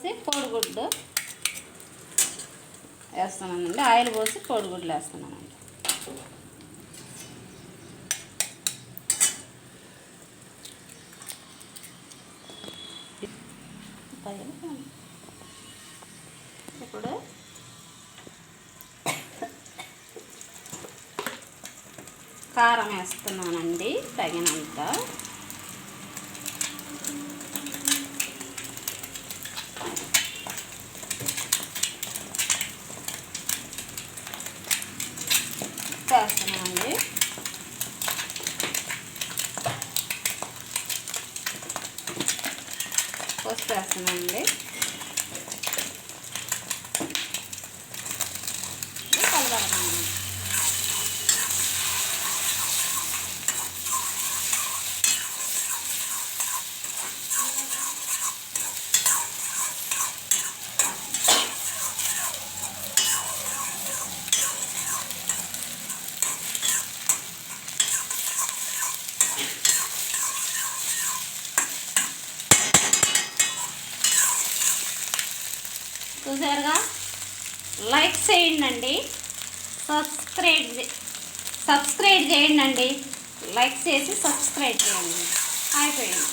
పోసి కోడిగుడ్డు వేస్తున్నానండి. ఆయిల్ పోసి కోడిగుడ్లు వేస్తున్నానండి. ఇప్పుడు కారం వేస్తున్నానండి తగినంత. వేస్తున్నానండి. పసుపు వేస్తున్నానండి. కలగడమండి. చూసారుగా, లైక్ చేయండి, సబ్స్క్రైబ్ చేయండి, లైక్ చేసి సబ్స్క్రైబ్ చేయండి. అయిపోయింది.